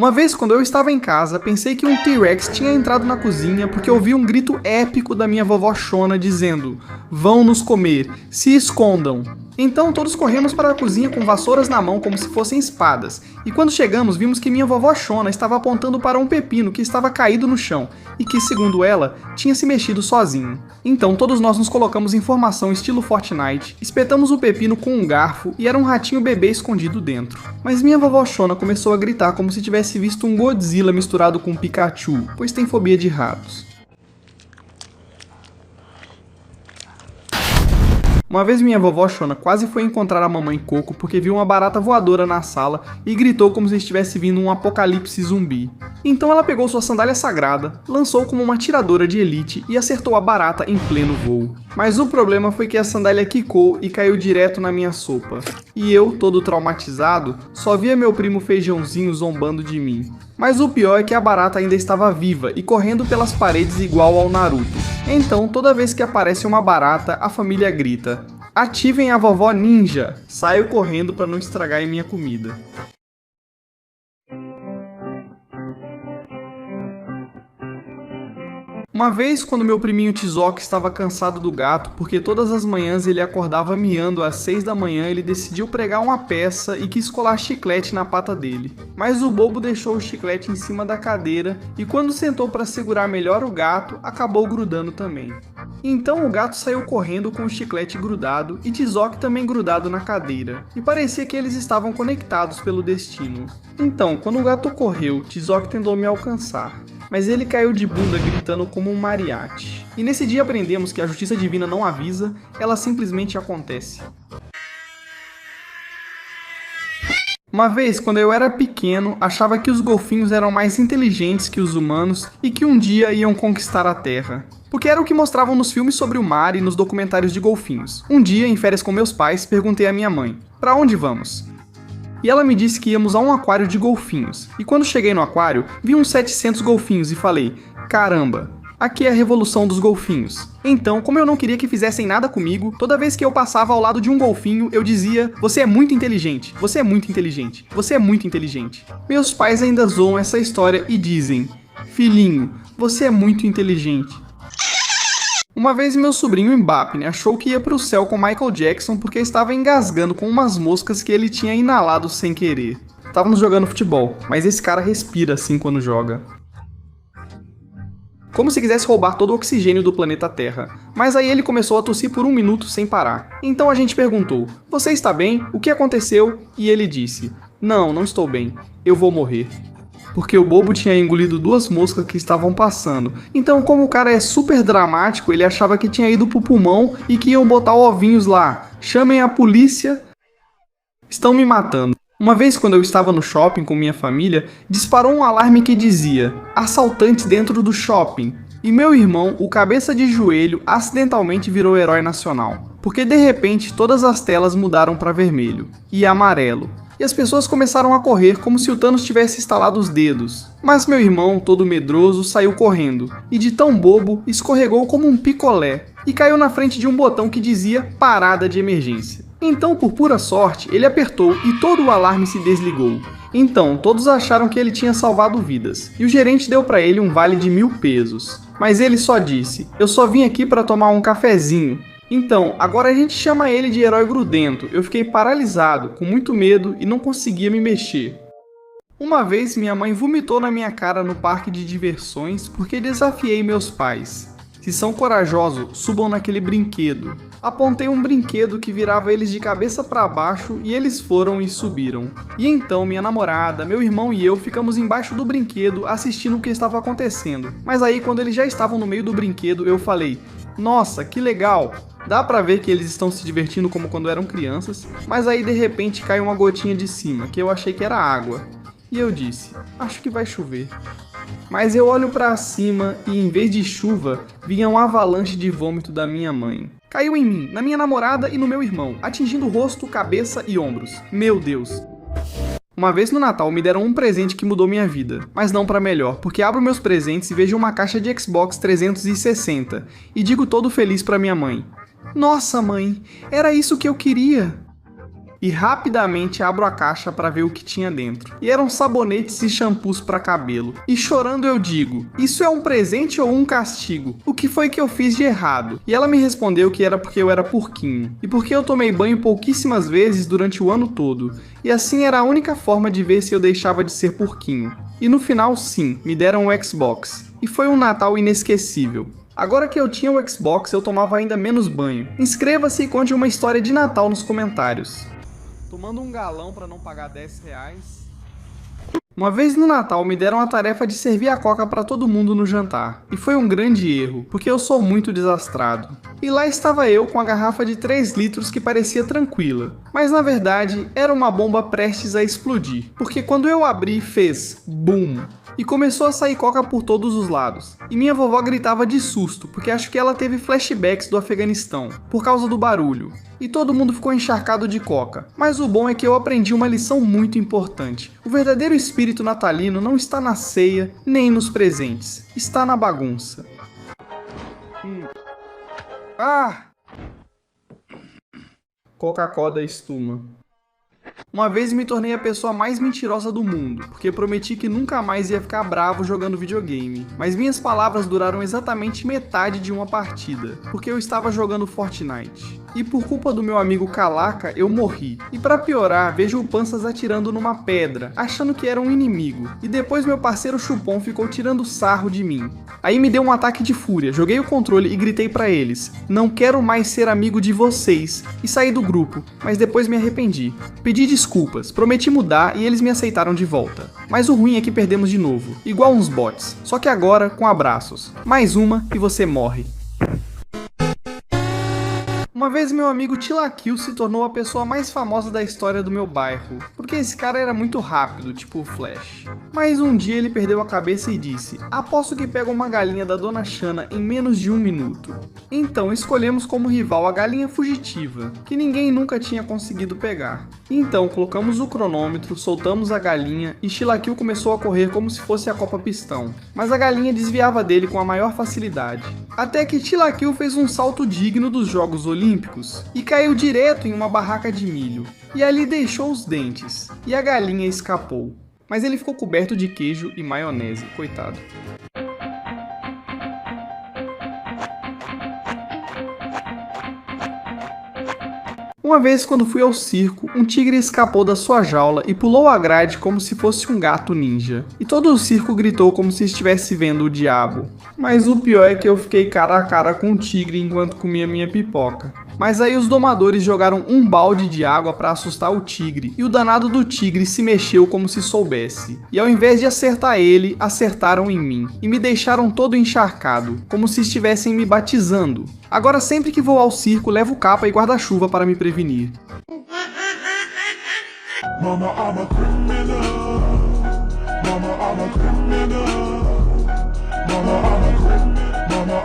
Uma vez, quando eu estava em casa, pensei que um T-Rex tinha entrado na cozinha porque ouvi um grito épico da minha vovó Shona dizendo: "Vão nos comer, se escondam!" Então todos corremos para a cozinha com vassouras na mão como se fossem espadas, e quando chegamos vimos que minha vovó Shona estava apontando para um pepino que estava caído no chão e que, segundo ela, tinha se mexido sozinho. Então todos nós nos colocamos em formação estilo Fortnite, espetamos o pepino com um garfo e era um ratinho bebê escondido dentro. Mas minha vovó Shona começou a gritar como se tivesse visto um Godzilla misturado com um Pikachu, pois tem fobia de ratos. Uma vez minha vovó Shona quase foi encontrar a mamãe Coco porque viu uma barata voadora na sala e gritou como se estivesse vindo um apocalipse zumbi. Então ela pegou sua sandália sagrada, lançou como uma atiradora de elite e acertou a barata em pleno voo. Mas o problema foi que a sandália quicou e caiu direto na minha sopa. E eu, todo traumatizado, só via meu primo Feijãozinho zombando de mim. Mas o pior é que a barata ainda estava viva e correndo pelas paredes igual ao Naruto. Então, toda vez que aparece uma barata, a família grita: "Ativem a vovó ninja!" Saio correndo para não estragar minha comida. Uma vez, quando meu priminho Tizoc estava cansado do gato, porque todas as manhãs ele acordava miando às 6 da manhã, ele decidiu pregar uma peça e quis colar chiclete na pata dele. Mas o bobo deixou o chiclete em cima da cadeira e quando sentou para segurar melhor o gato, acabou grudando também. Então o gato saiu correndo com o chiclete grudado e Tizoc também grudado na cadeira, e parecia que eles estavam conectados pelo destino. Então, quando o gato correu, Tizoc tentou me alcançar, mas ele caiu de bunda gritando como um mariachi. E nesse dia aprendemos que a justiça divina não avisa, ela simplesmente acontece. Uma vez, quando eu era pequeno, achava que os golfinhos eram mais inteligentes que os humanos e que um dia iam conquistar a Terra. Porque era o que mostravam nos filmes sobre o mar e nos documentários de golfinhos. Um dia, em férias com meus pais, perguntei à minha mãe: "Para onde vamos?" E ela me disse que íamos a um aquário de golfinhos. E quando cheguei no aquário, vi uns 700 golfinhos e falei: "Caramba, aqui é a revolução dos golfinhos." Então, como eu não queria que fizessem nada comigo, toda vez que eu passava ao lado de um golfinho, eu dizia: "Você é muito inteligente, você é muito inteligente, você é muito inteligente." Meus pais ainda zoam essa história e dizem: "Filhinho, você é muito inteligente." Uma vez meu sobrinho Mbappé achou que ia pro céu com Michael Jackson porque estava engasgando com umas moscas que ele tinha inalado sem querer. Estávamos jogando futebol, mas esse cara respira assim quando joga. Como se quisesse roubar todo o oxigênio do planeta Terra. Mas aí ele começou a tossir por 1 minuto sem parar. Então a gente perguntou: "Você está bem? O que aconteceu?" E ele disse: Não estou bem. Eu vou morrer." Porque o bobo tinha engolido 2 moscas que estavam passando. Então, como o cara é super dramático, ele achava que tinha ido pro pulmão e que iam botar ovinhos lá. "Chamem a polícia, estão me matando." Uma vez, quando eu estava no shopping com minha família, disparou um alarme que dizia: "Assaltantes dentro do shopping." E meu irmão, o cabeça de joelho, acidentalmente virou herói nacional. Porque de repente todas as telas mudaram para vermelho e amarelo. E as pessoas começaram a correr como se o Thanos tivesse estalado os dedos. Mas meu irmão, todo medroso, saiu correndo, e de tão bobo, escorregou como um picolé, e caiu na frente de um botão que dizia parada de emergência. Então, por pura sorte, ele apertou e todo o alarme se desligou. Então, todos acharam que ele tinha salvado vidas, e o gerente deu para ele um vale de 1000 pesos. Mas ele só disse: "Eu só vim aqui para tomar um cafezinho." Então, agora a gente chama ele de herói grudento. Eu fiquei paralisado, com muito medo e não conseguia me mexer. Uma vez minha mãe vomitou na minha cara no parque de diversões porque desafiei meus pais. Se são corajosos, subam naquele brinquedo. Apontei um brinquedo que virava eles de cabeça para baixo e eles foram e subiram. E então minha namorada, meu irmão e eu ficamos embaixo do brinquedo assistindo o que estava acontecendo. Mas aí quando eles já estavam no meio do brinquedo eu falei: "Nossa, que legal!" Dá pra ver que eles estão se divertindo como quando eram crianças, mas aí de repente cai uma gotinha de cima, que eu achei que era água. E eu disse: "Acho que vai chover." Mas eu olho pra cima e em vez de chuva, vinha um avalanche de vômito da minha mãe. Caiu em mim, na minha namorada e no meu irmão, atingindo o rosto, cabeça e ombros. Meu Deus! Uma vez no Natal me deram um presente que mudou minha vida, mas não pra melhor, porque abro meus presentes e vejo uma caixa de Xbox 360 e digo todo feliz pra minha mãe: "Nossa mãe, era isso que eu queria." e rapidamente abro a caixa para ver o que tinha dentro. E eram sabonetes e shampoos para cabelo. E chorando eu digo, isso é um presente ou um castigo? O que foi que eu fiz de errado? E ela me respondeu que era porque eu era porquinho, e porque eu tomei banho pouquíssimas vezes durante o ano todo, e assim era a única forma de ver se eu deixava de ser porquinho. E no final sim, me deram o Xbox, e foi um Natal inesquecível. Agora que eu tinha o Xbox, eu tomava ainda menos banho. Inscreva-se e conte uma história de Natal nos comentários. Tomando um galão para não pagar R$10. Uma vez no Natal me deram a tarefa de servir a coca para todo mundo no jantar. E foi um grande erro, porque eu sou muito desastrado. E lá estava eu com a garrafa de 3 litros que parecia tranquila. Mas na verdade, era uma bomba prestes a explodir. Porque quando eu abri, fez BUM! E começou a sair coca por todos os lados. E minha vovó gritava de susto, porque acho que ela teve flashbacks do Afeganistão, por causa do barulho. E todo mundo ficou encharcado de coca. Mas o bom é que eu aprendi uma lição muito importante. O verdadeiro espírito natalino não está na ceia, nem nos presentes. Está na bagunça. Coca-Cola espuma. Uma vez me tornei a pessoa mais mentirosa do mundo, porque prometi que nunca mais ia ficar bravo jogando videogame. Mas minhas palavras duraram exatamente metade de uma partida, porque eu estava jogando Fortnite. E por culpa do meu amigo Calaca, eu morri. E pra piorar, vejo o Panças atirando numa pedra, achando que era um inimigo. E depois meu parceiro Chupon ficou tirando sarro de mim. Aí me deu um ataque de fúria, joguei o controle e gritei pra eles: não quero mais ser amigo de vocês. E saí do grupo, mas depois me arrependi. Pedi desculpas, prometi mudar e eles me aceitaram de volta. Mas o ruim é que perdemos de novo, igual uns bots. Só que agora com abraços. Mais uma e você morre. Uma vez meu amigo Tilakill se tornou a pessoa mais famosa da história do meu bairro, porque esse cara era muito rápido, tipo o Flash. Mas um dia ele perdeu a cabeça e disse: aposto que pega uma galinha da Dona Xana em menos de 1 minuto. Então escolhemos como rival a galinha fugitiva, que ninguém nunca tinha conseguido pegar. Então colocamos o cronômetro, soltamos a galinha e Tilakill começou a correr como se fosse a Copa Pistão. Mas a galinha desviava dele com a maior facilidade. Até que Tilakill fez um salto digno dos Jogos Olímpicos e caiu direto em uma barraca de milho. E ali deixou os dentes. E a galinha escapou. Mas ele ficou coberto de queijo e maionese, coitado. Uma vez, quando fui ao circo, um tigre escapou da sua jaula e pulou a grade como se fosse um gato ninja. E todo o circo gritou como se estivesse vendo o diabo. Mas o pior é que eu fiquei cara a cara com o tigre enquanto comia minha pipoca. Mas aí os domadores jogaram um balde de água para assustar o tigre, e o danado do tigre se mexeu como se soubesse. E ao invés de acertar ele, acertaram em mim, e me deixaram todo encharcado, como se estivessem me batizando. Agora sempre que vou ao circo, levo capa e guarda-chuva para me prevenir. Mama, I'm a criminal. Mama, I'm a criminal. Mama, I'm a criminal.